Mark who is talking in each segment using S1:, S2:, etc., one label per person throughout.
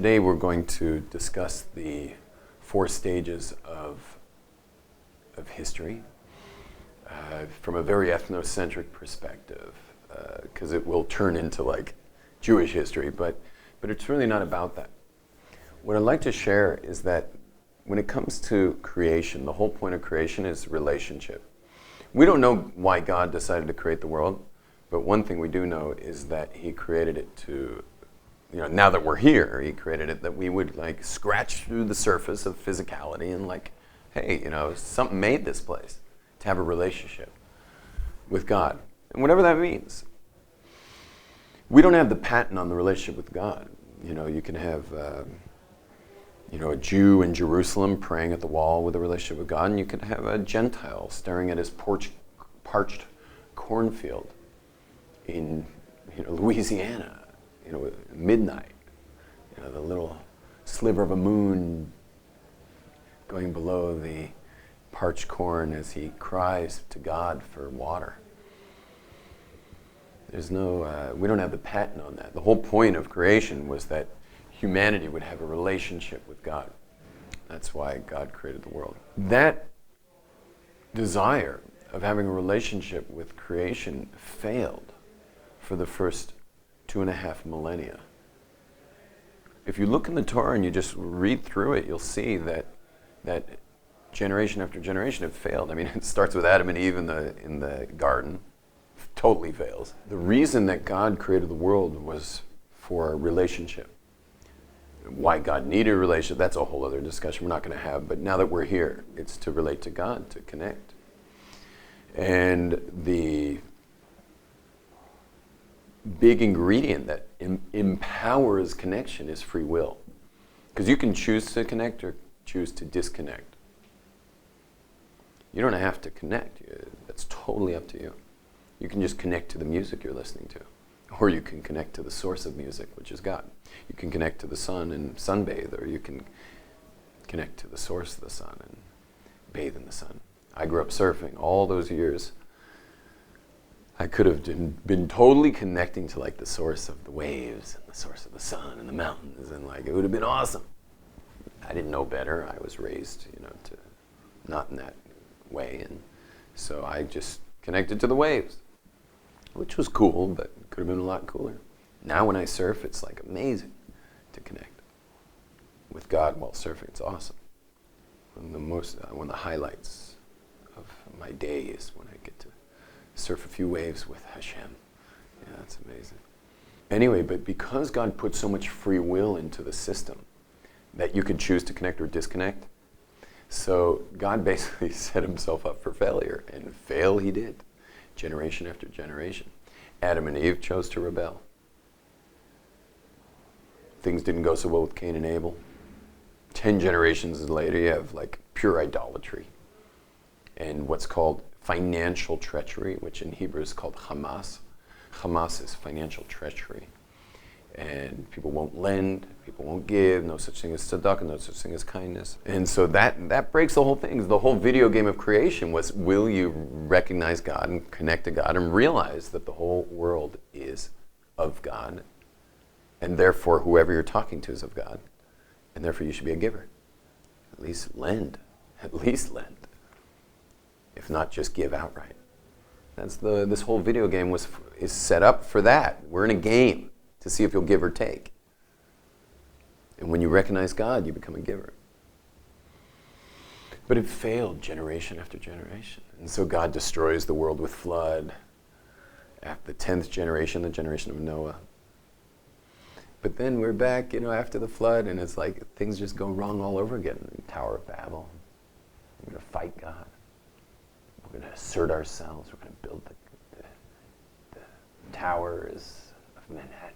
S1: Today we're going to discuss the 4 stages of history from a very ethnocentric perspective, because it will turn into like Jewish history, but it's really not about that. What I'd like to share is that when it comes to creation, the whole point of creation is relationship. We don't know why God decided to create the world, but one thing we do know is that he created it to, now that we're here, he created it that we would like scratch through the surface of physicality and like, hey, something made this place to have a relationship with God. And whatever that means. We don't have the patent on the relationship with God. You can have, a Jew in Jerusalem praying at the wall with a relationship with God, and you can have a Gentile staring at his parched cornfield in Louisiana, midnight, the little sliver of a moon going below the parched corn as he cries to God for water. There's no, we don't have the patent on that. The whole point of creation was that humanity would have a relationship with God. That's why God created the world. That desire of having a relationship with creation failed for the first 2.5 millennia. If you look in the Torah and you just read through it, you'll see that generation after generation it failed. I mean, it starts with Adam and Eve in the garden. Totally fails. The reason that God created the world was for a relationship. Why God needed a relationship, that's a whole other discussion we're not going to have. But now that we're here, it's to relate to God, to connect. And the big ingredient that empowers connection is free will. Because you can choose to connect or choose to disconnect. You don't have to connect. That's totally up to you. You can just connect to the music you're listening to. Or you can connect to the source of music, which is God. You can connect to the sun and sunbathe, or you can connect to the source of the sun and bathe in the sun. I grew up surfing all those years. I could have been totally connecting to like the source of the waves and the source of the sun and the mountains, and like it would have been awesome. I didn't know better. I was raised, to not in that way, and so I just connected to the waves, which was cool, but could have been a lot cooler. Now when I surf, it's like amazing to connect with God while surfing. It's awesome. One of the highlights of my day is when I get to surf a few waves with Hashem. Yeah, that's amazing. Anyway, but because God put so much free will into the system that you could choose to connect or disconnect, so God basically set himself up for failure, and fail he did, generation after generation. Adam and Eve chose to rebel. Things didn't go so well with Cain and Abel. 10 generations later, you have like pure idolatry and what's called financial treachery, which in Hebrew is called Hamas. Hamas is financial treachery. And people won't lend, people won't give, no such thing as tzedakah, no such thing as kindness. And so that breaks the whole thing. The whole video game of creation was, will you recognize God and connect to God and realize that the whole world is of God, and therefore whoever you're talking to is of God, and therefore you should be a giver. At least lend. If not, just give outright. This whole video game is set up for that. We're in a game to see if you'll give or take. And when you recognize God, you become a giver. But it failed generation after generation. And so God destroys the world with flood. At the 10th generation, the generation of Noah. But then we're back, after the flood, and it's like things just go wrong all over again. Tower of Babel. We're going to fight God. We're going to assert ourselves. We're going to build the towers of Manhattan.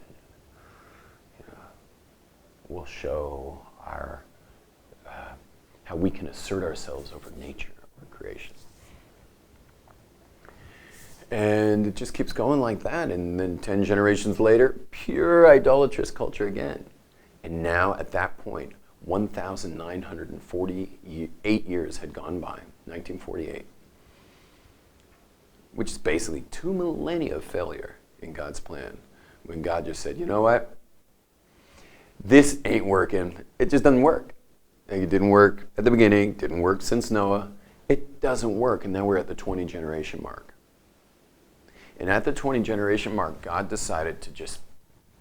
S1: We'll show our how we can assert ourselves over nature, over creation. And it just keeps going like that. And then 10 generations later, pure idolatrous culture again. And now at that point, 1,948 years had gone by, 1948. Which is basically 2 millennia of failure in God's plan. When God just said, you know what? this ain't working. It just doesn't work. It didn't work at the beginning, didn't work since Noah. It doesn't work, and now we're at the 20 generation mark. And at the 20 generation mark, God decided to just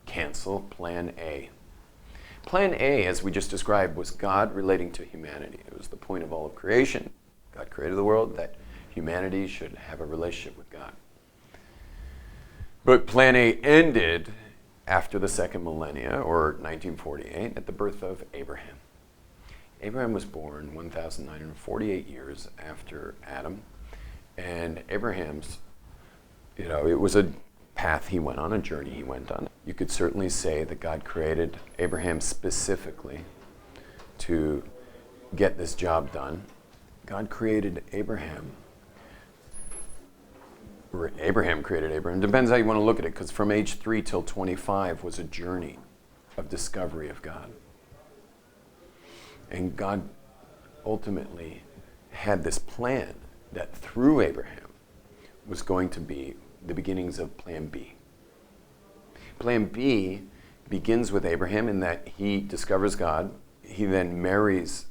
S1: cancel plan A. Plan A, as we just described, was God relating to humanity. It was the point of all of creation. God created the world, that humanity should have a relationship with God. But plan A ended after the second millennia, or 1948, at the birth of Abraham. Abraham was born 1,948 years after Adam, and Abraham's, it was a path he went on, a journey he went on. You could certainly say that God created Abraham specifically to get this job done. God created Abraham. Or Abraham created Abraham. Depends how you want to look at it, because from age 3 till 25 was a journey of discovery of God. And God ultimately had this plan that through Abraham was going to be the beginnings of Plan B. Plan B begins with Abraham in that he discovers God. He then marries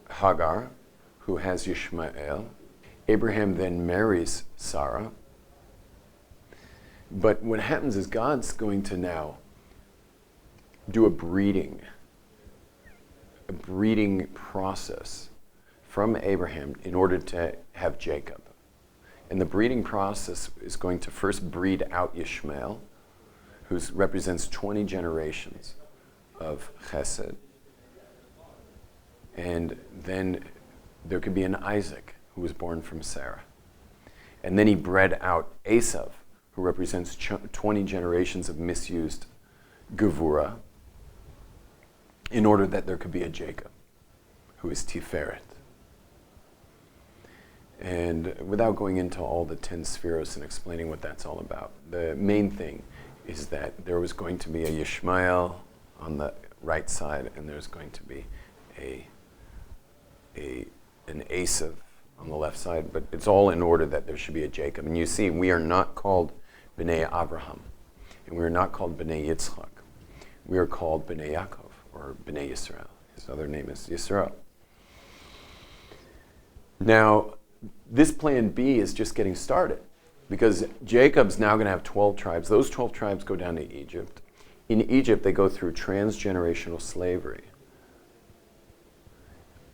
S1: Hagar, who has Ishmael. Abraham then marries Sarah. But what happens is God's going to now do a breeding process from Abraham in order to have Jacob. And the breeding process is going to first breed out Ishmael, who represents 20 generations of chesed. And then there could be an Isaac, who was born from Sarah. And then he bred out Esav, who represents 20 generations of misused Gevurah, in order that there could be a Jacob, who is Tiferet. And without going into all the 10 spheros and explaining what that's all about, the main thing is that there was going to be a Yishmael on the right side, and there's going to be an Esav on the left side, but it's all in order that there should be a Jacob. And you see, we are not called B'nai Abraham, and we are not called B'nai Yitzchak. We are called B'nai Yaakov, or B'nai Yisrael. His other name is Yisrael. Now, this plan B is just getting started, because Jacob's now going to have 12 tribes. Those 12 tribes go down to Egypt. In Egypt, they go through transgenerational slavery,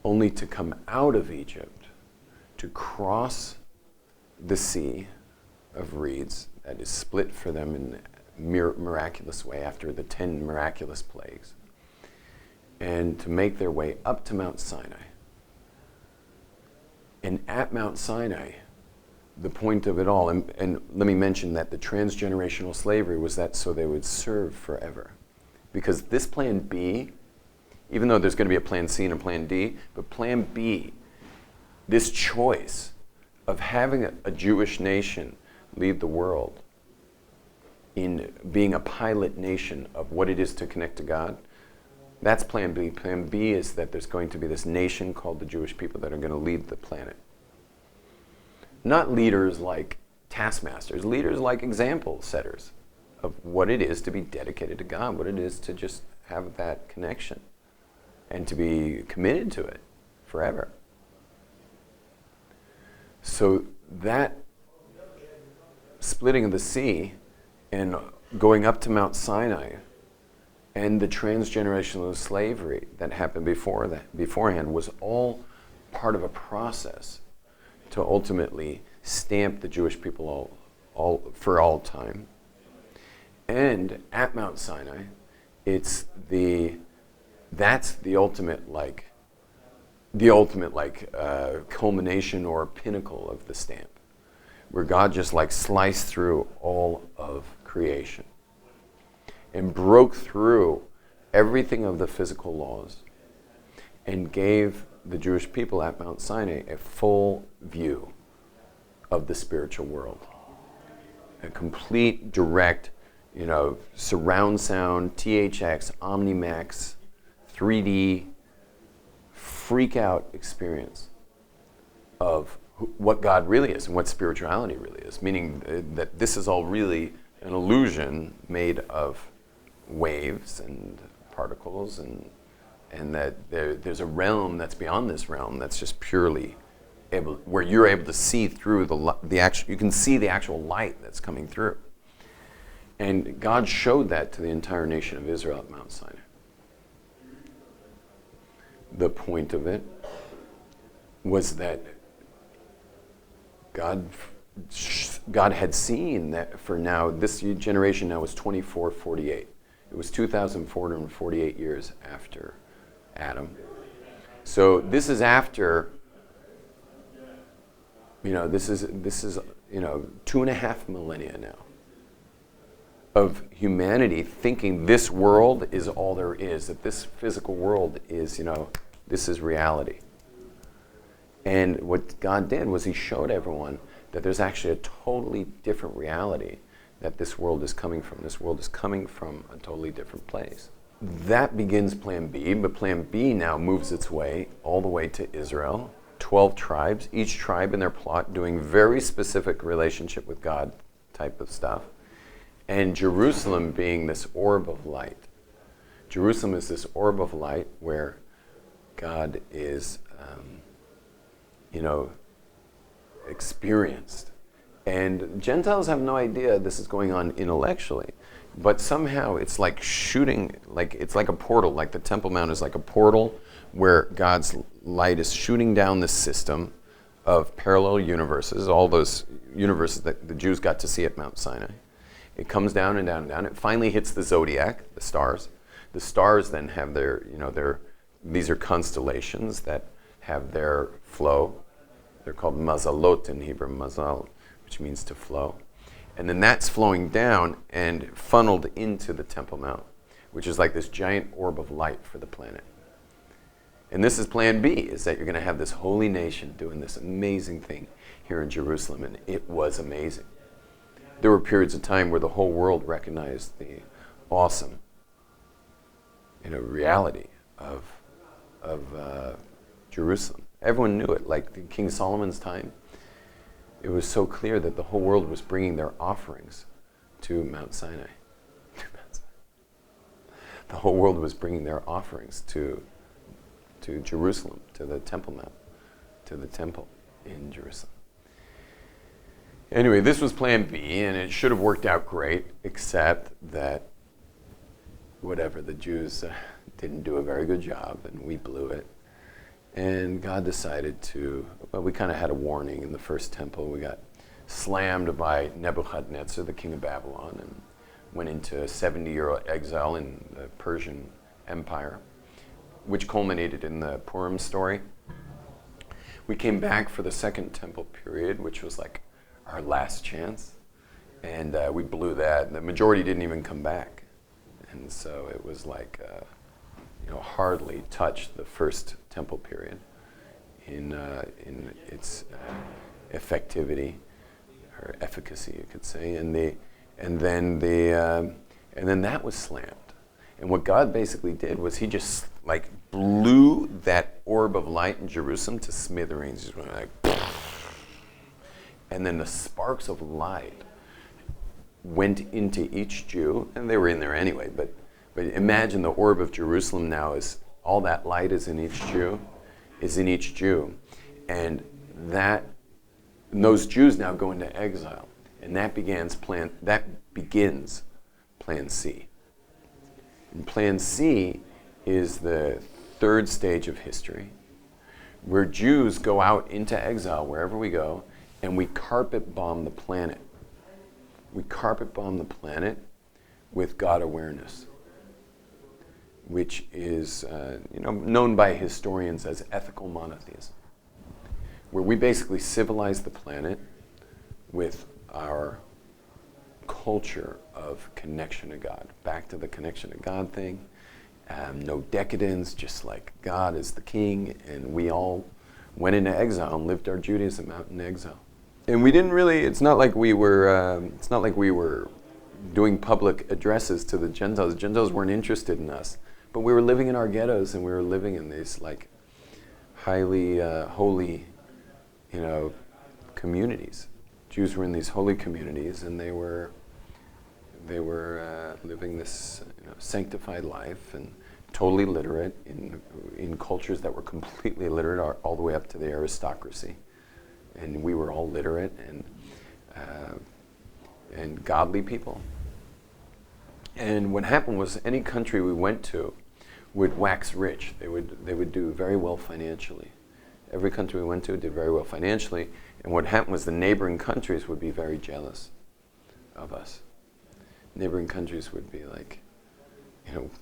S1: only to come out of Egypt, to cross the sea of reeds that is split for them in a miraculous way after the 10 miraculous plagues, and to make their way up to Mount Sinai. And at Mount Sinai, the point of it all, and let me mention that the transgenerational slavery was that so they would serve forever. Because this plan B, even though there's going to be a plan C and a plan D, but plan B, this choice of having a Jewish nation lead the world in being a pilot nation of what it is to connect to God, that's plan B. Plan B is that there's going to be this nation called the Jewish people that are going to lead the planet. Not leaders like taskmasters, leaders like example setters of what it is to be dedicated to God, what it is to just have that connection and to be committed to it forever. So that splitting of the sea and going up to Mount Sinai and the transgenerational slavery that happened beforehand was all part of a process to ultimately stamp the Jewish people all for all time. And at Mount Sinai, that's the ultimate culmination or pinnacle of the stamp, where God just sliced through all of creation and broke through everything of the physical laws and gave the Jewish people at Mount Sinai a full view of the spiritual world. A complete, direct, surround sound, THX, Omnimax, 3D, freak out experience of what God really is and what spirituality really is, meaning that this is all really an illusion made of waves and particles, and that there's a realm that's beyond this realm that's just purely able, where you're able to see through the actual, you can see the actual light that's coming through. And God showed that to the entire nation of Israel at Mount Sinai. The point of it was that God had seen that for now, this generation now was 2448. It was 2,448 years after Adam. So this is after, this is 2.5 millennia now of humanity thinking this world is all there is, that this physical world is, this is reality. And what God did was he showed everyone that there's actually a totally different reality that this world is coming from. This world is coming from a totally different place. That begins Plan B, but Plan B now moves its way all the way to Israel. 12 tribes, each tribe in their plot doing very specific relationship with God type of stuff. And Jerusalem being this orb of light. Jerusalem is this orb of light where God is, experienced. And Gentiles have no idea this is going on intellectually, but somehow it's like shooting, like it's like a portal, like the Temple Mount is like a portal where God's light is shooting down this system of parallel universes, all those universes that the Jews got to see at Mount Sinai. It comes down and down and down. It finally hits the zodiac, the stars. The stars then have these are constellations that have their flow. They're called mazalot in Hebrew, mazal, which means to flow. And then that's flowing down and funneled into the Temple Mount, which is like this giant orb of light for the planet. And this is Plan B, is that you're going to have this holy nation doing this amazing thing here in Jerusalem, and it was amazing. There were periods of time where the whole world recognized the awesome, reality of Jerusalem. Everyone knew it. Like in King Solomon's time, it was so clear that the whole world was bringing their offerings to Mount Sinai. The whole world was bringing their offerings to Jerusalem, to the Temple Mount, to the temple in Jerusalem. Anyway, this was Plan B, and it should have worked out great, except that the Jews didn't do a very good job, and we blew it. And God decided we kind of had a warning in the first temple. We got slammed by Nebuchadnezzar, the king of Babylon, and went into a 70-year exile in the Persian Empire, which culminated in the Purim story. We came back for the second temple period, which was like our last chance, and we blew that. The majority didn't even come back, and so it was like hardly touched the first temple period in its effectivity or efficacy, you could say, and then that was slammed. And what God basically did was he just like blew that orb of light in Jerusalem to smithereens. Just went like, and then the sparks of light went into each Jew, and they were in there anyway, but imagine the orb of Jerusalem now is, all that light is in each Jew, and those Jews now go into exile, and that begins Plan C. And Plan C is the third stage of history, where Jews go out into exile wherever we go, and we carpet bomb the planet. We carpet bomb the planet with God awareness, which is known by historians as ethical monotheism, where we basically civilize the planet with our culture of connection to God. Back to the connection to God thing. No decadence, just like God is the king, and we all went into exile and lived our Judaism out in exile. And we didn't really, it's not like we were doing public addresses to the Gentiles. The Gentiles weren't interested in us. But we were living in our ghettos, and we were living in these like highly holy, communities. Jews were in these holy communities, and they were they were living this sanctified life and totally literate in cultures that were completely illiterate, all the way up to the aristocracy. And we were all literate and godly people. And what happened was any country we went to would wax rich. They would do very well financially. Every country we went to did very well financially. And what happened was the neighboring countries would be very jealous of us. Neighboring countries would be like,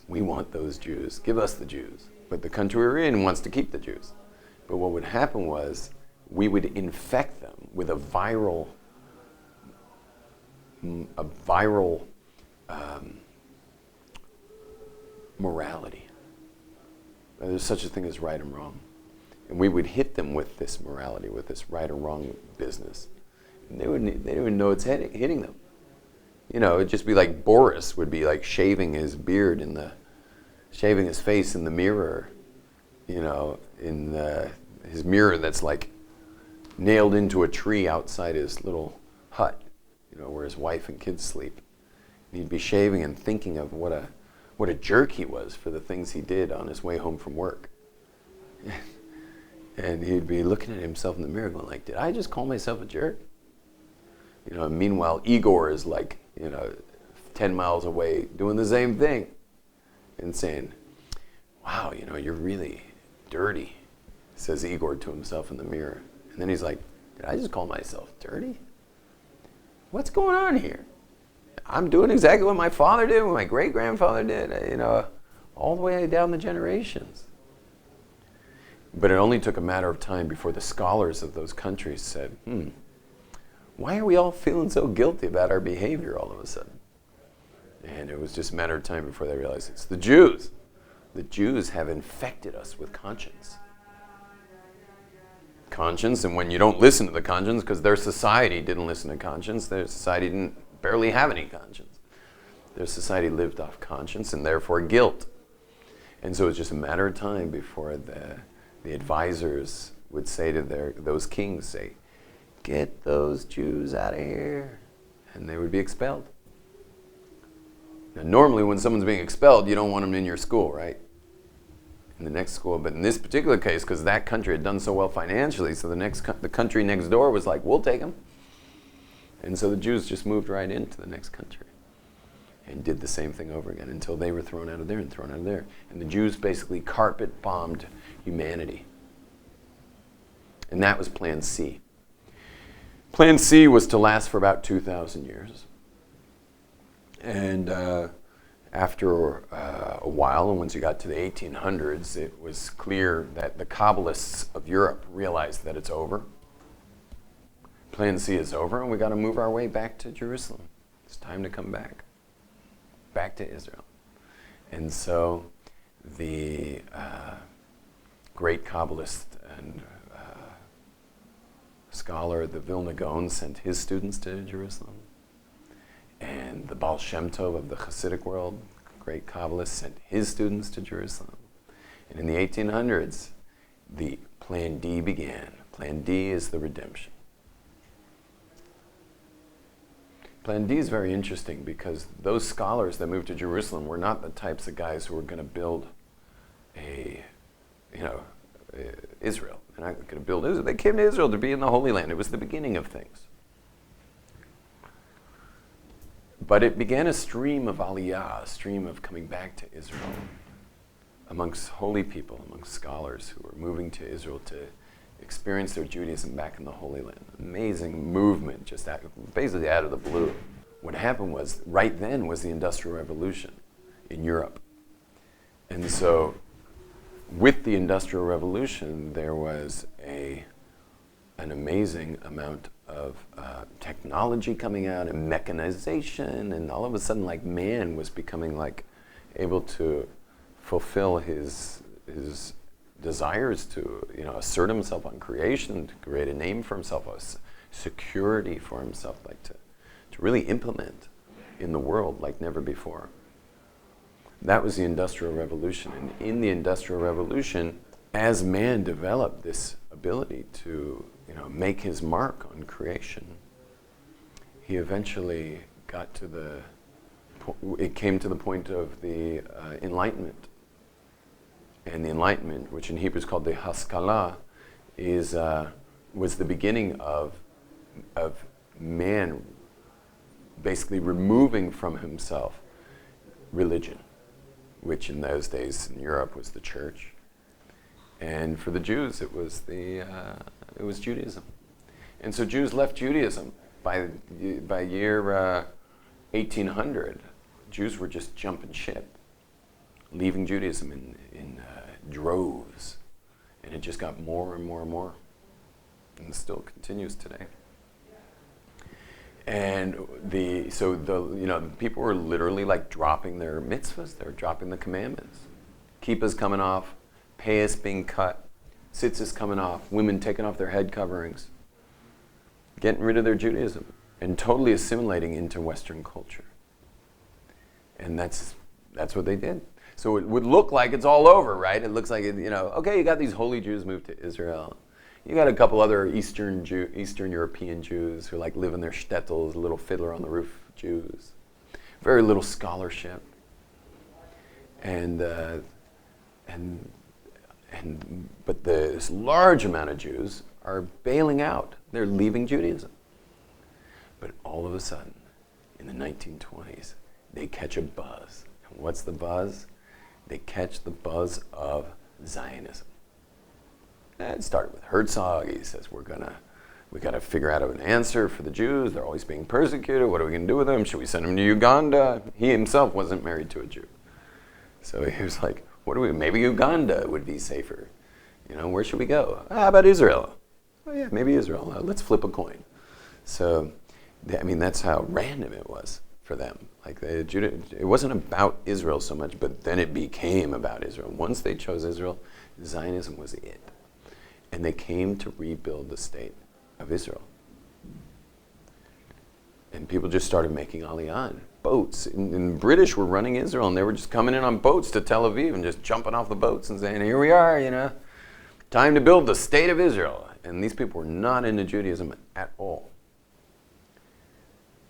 S1: we want those Jews. Give us the Jews. But the country we're in wants to keep the Jews. But what would happen was we would infect them with a viral morality. There's such a thing as right and wrong. And we would hit them with this morality, with this right or wrong business. And they didn't even know it's hitting them. It'd just be like Boris would be like shaving his beard shaving his face in the mirror, his mirror that's like nailed into a tree outside his little hut, where his wife and kids sleep. And he'd be shaving and thinking of what a jerk he was for the things he did on his way home from work. And he'd be looking at himself in the mirror going like, did I just call myself a jerk? And meanwhile, Igor is like, 10 miles away doing the same thing and saying, wow, you're really dirty, says Igor to himself in the mirror. And then he's like, did I just call myself dirty? What's going on here? I'm doing exactly what my father did, what my great-grandfather did, all the way down the generations. But it only took a matter of time before the scholars of those countries said, why are we all feeling so guilty about our behavior all of a sudden? And it was just a matter of time before they realized it's the Jews. The Jews have infected us with conscience. Conscience, and when you don't listen to the conscience, because their society didn't listen to conscience, their society didn't barely have any conscience. Their society lived off conscience and therefore guilt. And so it's just a matter of time before the advisors would say to those kings, get those Jews out of here, and they would be expelled. Now, normally when someone's being expelled, you don't want them in your school, right? In the next school. But in this particular case, because that country had done so well financially, so the country next door was like, we'll take them. And so the Jews just moved right into the next country and did the same thing over again until they were thrown out of there and thrown out of there. And the Jews basically carpet bombed humanity. And that was Plan C. Plan C was to last for about 2,000 years. And after a while, and once you got to the 1800s, it was clear that the Kabbalists of Europe realized that it's over. Plan C is over, and we got to move our way back to Jerusalem. It's time to come back to Israel. And so the great Kabbalist and scholar, the Vilna Gaon, sent his students to Jerusalem. And the Baal Shem Tov of the Hasidic world, great Kabbalist, sent his students to Jerusalem. And in the 1800s, the Plan D began. Plan D is the redemption. Plan D is very interesting because those scholars that moved to Jerusalem were not the types of guys who were going to build Israel. They're not going to build Israel. They came to Israel to be in the Holy Land. It was the beginning of things. But it began a stream of aliyah, a stream of coming back to Israel amongst holy people, amongst scholars who were moving to Israel to experience their Judaism back in the Holy Land. Amazing movement, just basically out of the blue. What happened was, right then was the Industrial Revolution in Europe. And so with the Industrial Revolution, there was an amazing amount of technology coming out and mechanization, and all of a sudden, like, man was becoming like able to fulfill his desires to assert himself on creation, to create a name for himself, a security for himself, like to really implement in the world like never before. That was the Industrial Revolution. And in the Industrial Revolution, as man developed this ability to make his mark on creation, he eventually got to the it came to the point of the Enlightenment. And the Enlightenment, which in Hebrew is called the Haskalah, was the beginning of man basically removing from himself religion, which in those days in Europe was the church, and for the Jews it was Judaism, and so Jews left Judaism by year 1800. Jews were just jumping ship, leaving Judaism in droves, and it just got more and more and more, and it still continues today. And people were literally like dropping their mitzvahs. They were dropping the commandments. Kippah's coming off, payas being cut, tzitzis coming off, women taking off their head coverings, getting rid of their Judaism and totally assimilating into Western culture. And that's what they did. So it would look like it's all over, right? It looks like okay, you got these holy Jews moved to Israel. You got a couple other Eastern European Jews who like live in their shtetls, little fiddler on the roof Jews. Very little scholarship. But this large amount of Jews are bailing out. They're leaving Judaism. But all of a sudden, in the 1920s, they catch a buzz. And what's the buzz? They catch the buzz of Zionism. It started with Herzog. He says, we got to figure out an answer for the Jews. They're always being persecuted. What are we going to do with them? Should we send them to Uganda? He himself wasn't married to a Jew. So he was like, maybe Uganda would be safer. Where should we go? How about Israel? Oh yeah, maybe Israel. Let's flip a coin. So, that's how random it was for them. It wasn't about Israel so much, but then it became about Israel. Once they chose Israel, Zionism was it. And they came to rebuild the state of Israel. And people just started making aliyah, boats. And the British were running Israel, and they were just coming in on boats to Tel Aviv and just jumping off the boats and saying, here we are, time to build the state of Israel. And these people were not into Judaism at all.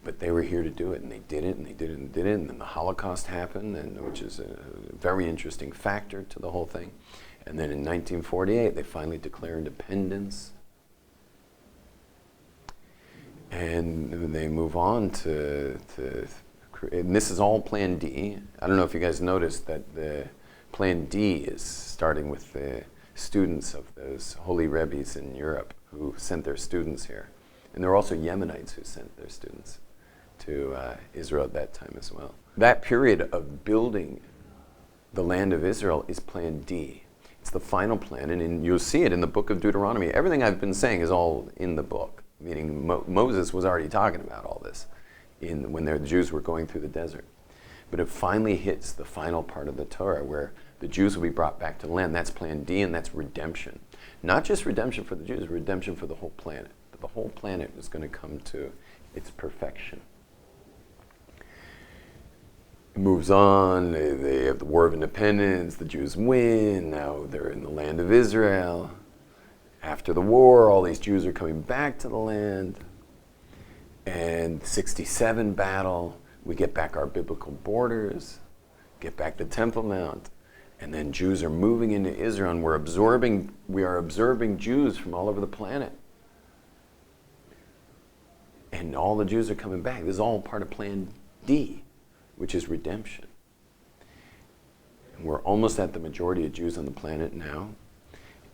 S1: But they were here to do it, and they did it, and they did it, and did it. And then the Holocaust happened, which is a very interesting factor to the whole thing. And then in 1948, they finally declare independence. And they move on to and this is all Plan D. I don't know if you guys noticed that the Plan D is starting with the students of those holy Rabbis in Europe who sent their students here. And there were also Yemenites who sent their students to Israel at that time as well. That period of building the land of Israel is Plan D. It's the final plan, and you'll see it in the book of Deuteronomy. Everything I've been saying is all in the book, meaning Moses was already talking about all this when the Jews were going through the desert. But it finally hits the final part of the Torah where the Jews will be brought back to the land. That's Plan D, and that's redemption. Not just redemption for the Jews, redemption for the whole planet. The whole planet is going to come to its perfection. It moves on, they have the War of Independence, the Jews win, now they're in the land of Israel. After the war, all these Jews are coming back to the land. And the 67 battle, we get back our biblical borders, get back the Temple Mount, and then Jews are moving into Israel, and we are absorbing Jews from all over the planet. And all the Jews are coming back. This is all part of Plan D, which is redemption. And we're almost at the majority of Jews on the planet now.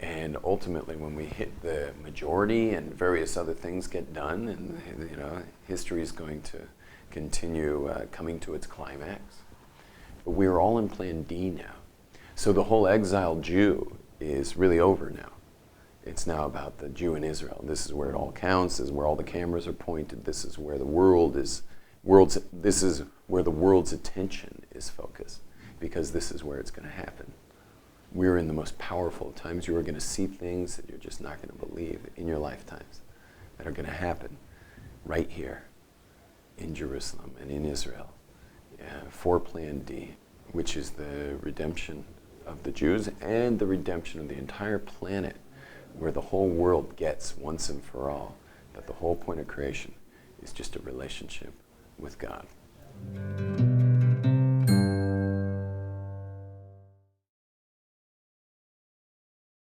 S1: And ultimately, when we hit the majority and various other things get done, and history is going to continue coming to its climax. But we're all in Plan D now. So the whole exiled Jew is really over now. It's now about the Jew in Israel. This is where it all counts. This is where all the cameras are pointed. This is where the world's attention is focused, because this is where it's going to happen. We're in the most powerful times. You are going to see things that you're just not going to believe in your lifetimes that are going to happen right here in Jerusalem and in Israel for Plan D, which is the redemption of the Jews and the redemption of the entire planet, where the whole world gets once and for all that the whole point of creation is just a relationship with God.